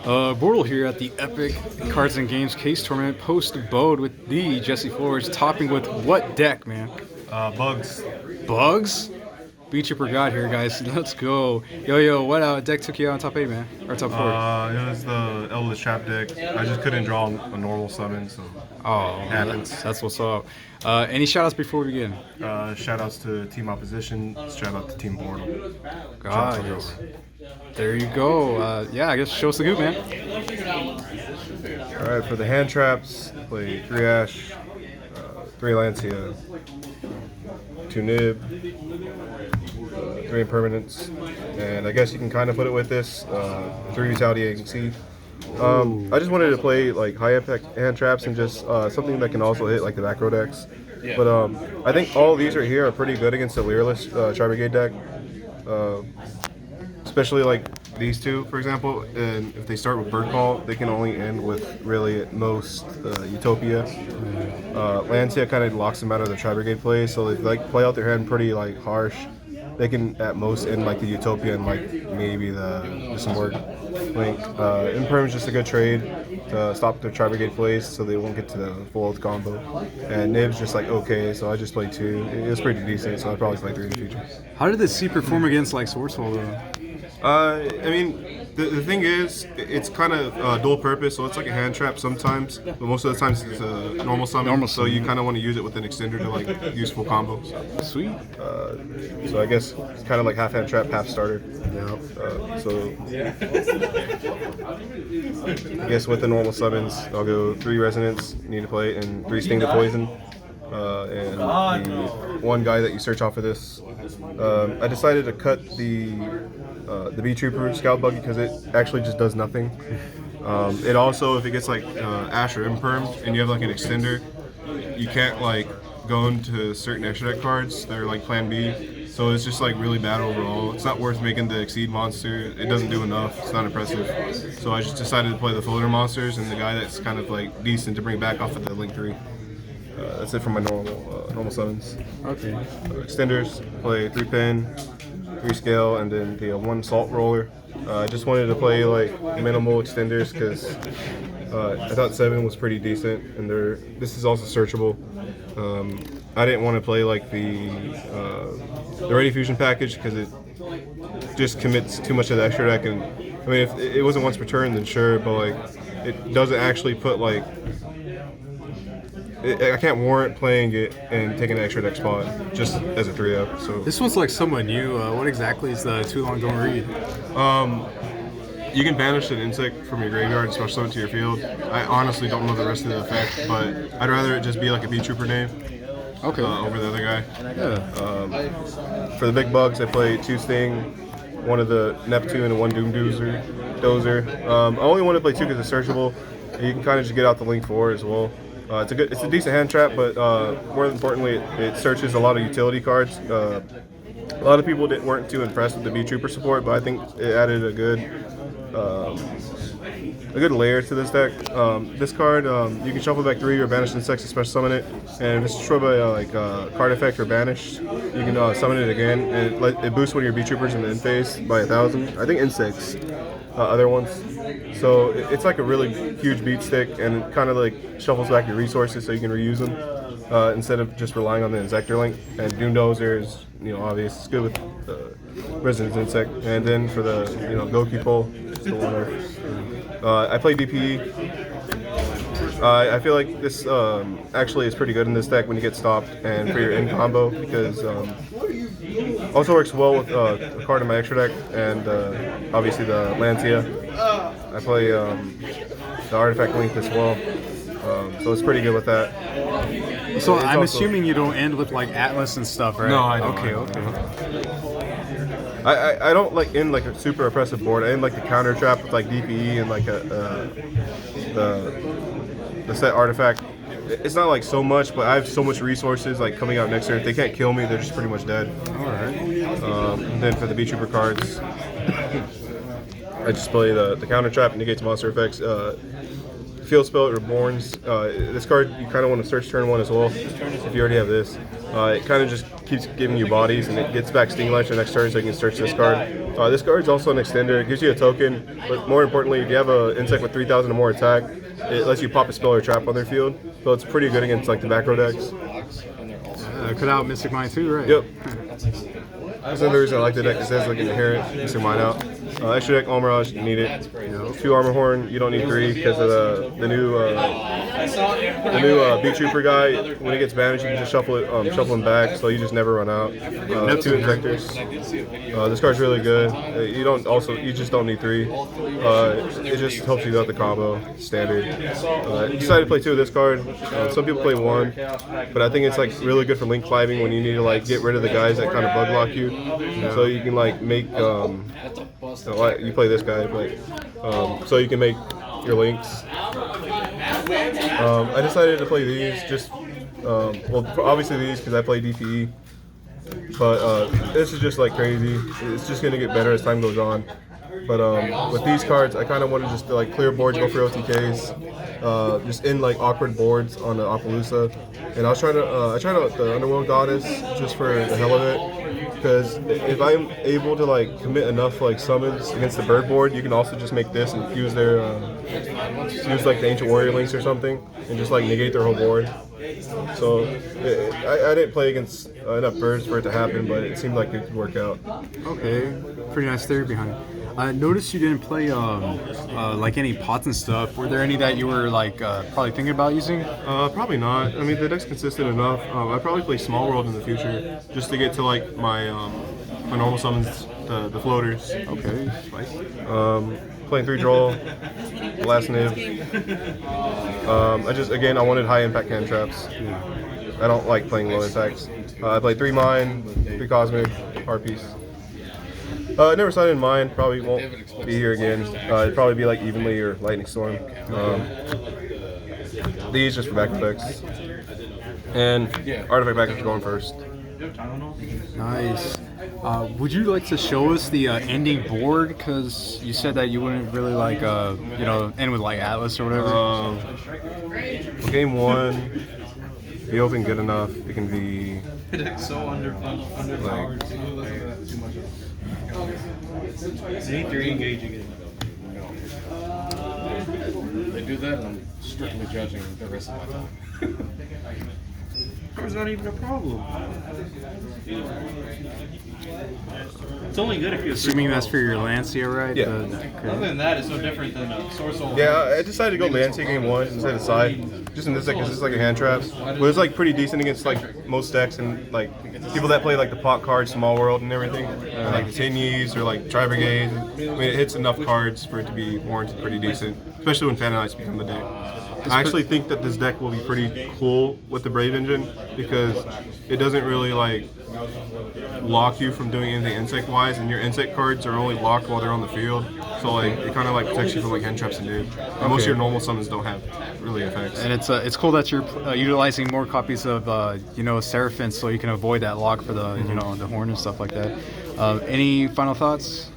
BORTLE here at the Epic Cards and Games Case Tournament post-bode with the Jesse Flores, topping with what deck, man? Bugs. Bugs? Beetrooper got here, guys. Let's go. Yo, what deck took you out on top 8, man? Or top 4? It was the Elderless Trap deck. I just couldn't draw a normal summon, so Oh, happens. that's what's up. Any shout-outs before we begin? Shout outs to Team Opposition. Shout out to Team BORTLE. Guys, there you go. Yeah, I guess show us the goop, man. Alright, for the hand traps, play 3 Ash, 3 Lancia, 2 Nib, 3 Impermanence, and I guess you can kind of put it with this, 3 Retaliating Seed. I just wanted to play like high impact hand traps and just something that can also hit like the back row decks. But I think all of these right here are pretty good against the Leerless Tri-Brigade deck. Especially like these two, for example, and if they start with Bird Call, they can only end with really at most Utopia. Lancia kind of locks them out of the Tri-Brigade play, so if they like play out their hand pretty like harsh, they can at most end like the Utopia and like maybe the Disemboweled Link. Imperm is just a good trade to stop their Tri-Brigade plays so they won't get to the full health combo. And Nib's just like okay, so I just played 2. It was pretty decent, so I'd probably play 3 in the future. How did the C perform against like Swordsfall though? I mean, the thing is, it's kind of dual purpose, so it's like a hand trap sometimes, but most of the times it's a normal summon, so you kind of want to use it with an extender to like useful combo. Sweet. So I guess it's kind of like half hand trap, half starter. So I guess with the normal summons, I'll go 3 Resonance, need to play, and 3 Sting to Poison. And the one guy that you search off of this, I decided to cut the Beetrooper Scout Buggy because it actually just does nothing. It also, if it gets like Ash or Imperm and you have like an extender, you can't like go into certain extra deck cards. They're like Plan B, so it's just like really bad overall. It's not worth making the Exceed monster. It doesn't do enough. It's not impressive. So I just decided to play the floater monsters and the guy that's kind of like decent to bring back off of the Link 3. That's it for my normal summons. Okay. Extenders, play 3 Pin, 3 Scale, and then the 1 Salt Roller. I just wanted to play like minimal extenders because I thought 7 was pretty decent, and this is also searchable. I didn't want to play like the Ready Fusion package because it just commits too much of the extra deck, and I mean if it wasn't once per turn then sure, but like it doesn't actually put like I can't warrant playing it and taking an extra deck spot just as a 3-up. So This one's like somewhat new. What exactly is the too long don't read? you can banish an insect from your graveyard and special summon it to your field. I honestly don't know the rest of the effect, but I'd rather it just be like a Beetrooper name. Okay. Over the other guy. Yeah. For the big bugs, I play 2 Sting, 1 of the Neptune, and 1 Doom Dozer. I only want to play 2 because it's searchable. You can kind of just get out the Link 4 as well. It's a decent hand trap, but more importantly, it searches a lot of utility cards. A lot of people weren't too impressed with the Beetrooper support, but I think it added a good layer to this deck. This card, you can shuffle back 3 or banish insects to special summon it, and if it's destroyed by card effect or banished, you can summon it again, and it boosts one of your Beetroopers in the end phase by 1,000. I think insects, other ones. So it's like a really huge beat stick, and it kind of like shuffles back your resources so you can reuse them instead of just relying on the Insector Link. And Doom Dozer is obvious. It's good with Resonance Insect. And then for the Goki pull, just the 1-off. I play DPE. I feel like this actually is pretty good in this deck when you get stopped and for your end combo because also works well with a card in my extra deck and obviously the Lancia. I play the Artifact Link as well, so it's pretty good with that. So I'm assuming you don't end with like Atlas and stuff, right? No, I don't. Okay. I don't like end like a super oppressive board. I end like the counter trap with like DPE and like the set artifact. It's not like so much, but I have so much resources like coming out next turn. If they can't kill me, they're just pretty much dead. All right. And then for the Beetrooper cards, I just play the counter trap, negates monster effects. Field Spell, Reborns. This card you kind of want to search turn 1 as well if you already have this. It kind of just keeps giving you bodies, and it gets back Sting Life your next turn, so you can search this card. This card's also an extender. It gives you a token, but more importantly, if you have an insect with 3,000 or more attack, it lets you pop a spell or trap on their field. So it's pretty good against like the back row decks. Could out Mystic Mine too, right? Yep. That's another reason I like the deck. It says like inherent, Mystic Mine out. Extra deck, All Mirage, you need it. 2 Armor Horn, you don't need 3 because of the new Beetrooper guy. When he gets banished, you can just shuffle him back, so you just never run out. 2 Injectors. This card's really good. You just don't need 3. It just helps you out the combo, standard. Decided to play 2 of this card. Some people play 1, but I think it's like really good for link climbing when you need to like get rid of the guys that kind of bug block you. So you can like make you play this guy, but so you can make your links. I decided to play these well, obviously these because I play DPE, but this is just like crazy. It's just gonna get better as time goes on. But with these cards, I kind of wanted just to like clear boards, go for OTKs, just in like awkward boards on the Appaloosa. And I tried out the Underworld Goddess just for the hell of it, because if I'm able to like commit enough like summons against the bird board, you can also just make this and use their use like the Ancient Warrior links or something, and just like negate their whole board. So I didn't play against enough birds for it to happen, but it seemed like it could work out. Okay, pretty nice theory behind it. I noticed you didn't play like any pots and stuff. Were there any that you were like probably thinking about using? Probably not. I mean, the deck's consistent enough. I'd probably play Small World in the future just to get to like my normal summons, the floaters. Okay. Playing 3 draw, last nib. I wanted high impact hand traps. I don't like playing low impacts. I played 3 mine, 3 cosmic, hard piece. Never signed in mine, probably won't be here again. It'd probably be like Evenly or Lightning Storm. These just for back effects. And artifact backers are going first. Nice. Would you like to show us the ending board? Because you said that you wouldn't really like, end with like Atlas or whatever. Game 1, be open good enough. It can be so underpowered. Too much. Need 3 engaging it. They do that, and I'm strictly judging the rest of my time. It's not even a problem. It's only good if you. Assuming that's for your Lancia, right? Yeah. Other than that, it's no different than a Sorcerer. Yeah, I decided to go Lancia game 1 instead of side. Just in this deck, because it's like a hand trap. But it's like pretty decent against like most decks and like people that play like the pot cards, Small World and everything. Like the Tinnies or like Tri Brigade. I mean, it hits enough cards for it to be warranted pretty decent, especially when Phantom Knights become the deck. I actually think that this deck will be pretty cool with the Brave Engine because it doesn't really like lock you from doing anything insect wise, and your insect cards are only locked while they're on the field. So like it kind of like protects you from like hand traps and dude. And most of your normal summons don't have really effects. And it's cool that you're utilizing more copies of Seraphim, so you can avoid that lock for the the horn and stuff like that. Any final thoughts?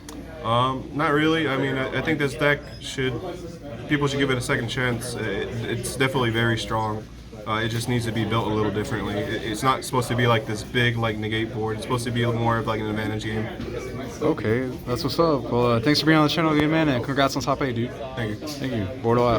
Not really. I mean, I think this deck people should give it a second chance. It's definitely very strong. It just needs to be built a little differently. It's not supposed to be like this big like negate board. It's supposed to be more of like an advantage game. Okay, that's what's up. Well, thanks for being on the channel again, man, and congrats on top 8, dude. Thank you. Thank you. BORTLE out.